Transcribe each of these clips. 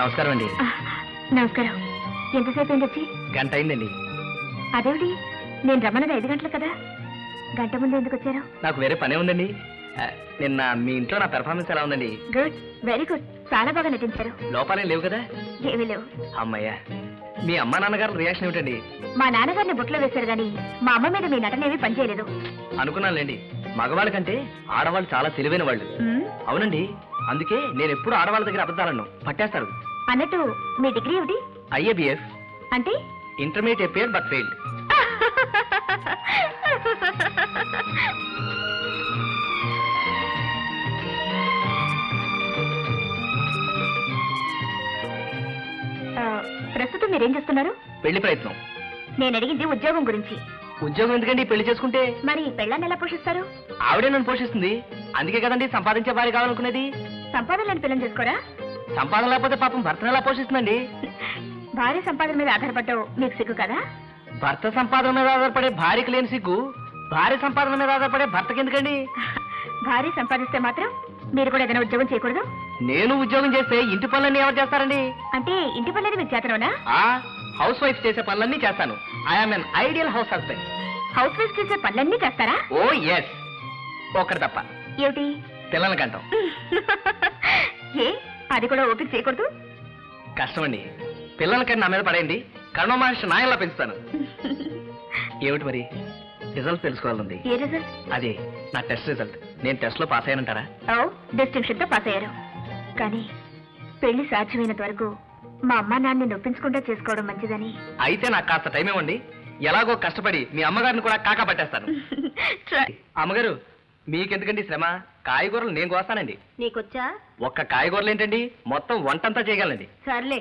నమస్కారం అండి. నమస్కారం. ఎంతసేపు అయింది వచ్చి? గంట అయిందండి. అదేమిటి, నేను రమ్మన్నది 5 గంటలు కదా, గంట ముందు ఎందుకు వచ్చారు? నాకు వేరే పనే ఉందండి. నిన్న మీ ఇంట్లో నా పెర్ఫార్మెన్స్ ఎలా ఉందండి? గుడ్, వెరీ గుడ్, చాలా బాగా నటించారు. లోపాలేం లేవు కదా? ఏమీ లేవు. అమ్మయ్య. మీ అమ్మా నాన్నగారు రియాక్షన్ ఏమిటండి? మా నాన్నగారిని బుట్టలో వేశారు గాని మా అమ్మ మీద మీ నటనేవి పనిచేయలేదు. అనుకున్నానులేండి, మగవాళ్ళ కంటే ఆడవాళ్ళు చాలా తెలివైన వాళ్ళు. అవునండి, అందుకే నేను ఎప్పుడు ఆడవాళ్ళ దగ్గర అబద్ధాలను పట్టేస్తారు. అన్నట్టు మీ డిగ్రీ ఏమిటి? IABF. అంటే ఇంటర్మీడియట్ అపియర్ బట్ ఫెయిల్డ్. ప్రస్తుతం మీరేం చేస్తున్నారు? పెళ్లి ప్రయత్నం. నేను అడిగింది ఉద్యోగం గురించి. ఉద్యోగం ఎందుకండి పెళ్లి చేసుకుంటే? మరి పెళ్ళాన్ని ఎలా పోషిస్తారు? ఆవిడే నన్ను పోషిస్తుంది. అందుకే కదండి సంపాదించే భార్య కావాలనుకునేది. సంపాదన లేని పిల్లని చేసుకోరా? సంపాదన లేకపోతే పాపం భర్తను ఎలా పోషిస్తుందండి? భార్య సంపాదన మీద ఆధారపడ్డావు మీకు సిగ్గు కదా? భర్త సంపాదన మీద ఆధారపడే భార్యకు లేని సిగ్గు భార్య సంపాదన మీద ఆధారపడే భర్తకి ఎందుకండి? భార్య సంపాదిస్తే మాత్రం మీరు కూడా ఏదైనా ఉద్యోగం చేయకూడదు? నేను ఉద్యోగం చేస్తే ఇంటి పనులన్నీ ఎవరు చేస్తారండి? అంటే ఇంటి పనులన్నీ మీకు చేతనవునా? హౌస్ వైఫ్ చేసే పనులన్నీ చేస్తాను. I'm N ideal house husband. House wife చేసే పనులన్నీ చేస్తారా? ఓ ఎస్, ఒక్కటి తప్ప. ఏమిటి? పిల్లల కంటాం. ఏ, అది కూడా ఓపిక చేయకూడదు? కష్టమండి. పిల్లలకన్నా నా మీద పడేయండి, కర్ణ మహర్షి నాయనలా పెంచుతాను. ఏమిటి మరి రిజల్ట్ తెలుసుకోవాలండి. ఏ రిజల్ట్? అదే నా టెస్ట్ రిజల్ట్. నేను టెస్ట్ లో పాస్ అయ్యానంటారా? డిస్టింక్షన్ తో పాస్ అయ్యారు. కానీ పెళ్లి సాధ్యమైనంత వరకు మా అమ్మా నాన్నని నొప్పించకుండా చేసుకోవడం మంచిదని. అయితే నాకు కాస్త టైం ఇవ్వండి. ఎలాగో కష్టపడి మీ అమ్మగారిని కూడా కాకా పట్టేస్తాను. అమ్మగారు, మీకెందుకండి శ్రమ? కాయగూరలు నేను కోస్తానండి. నీకొచ్చా? ఒక్క కాయగూరలు ఏంటండి, మొత్తం వంటంతా చేయగలండి. సర్లే,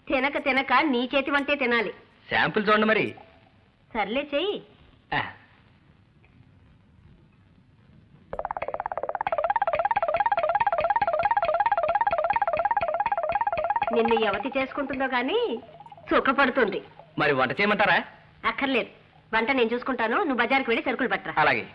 తినక తినక నీ చేతి వంటే తినాలి. శాంపుల్ చూడండి మరి. సర్లే, చెయ్యి. నిన్ను ఎవతి చేసుకుంటుందో గాని సుఖపడుతుంది. మరి వంట చేయమంటారా? అక్కర్లేదు, వంట నేను చూసుకుంటాను. నువ్వు బజార్కి వెళ్ళి సరుకులు పట్టరా. అలాగే.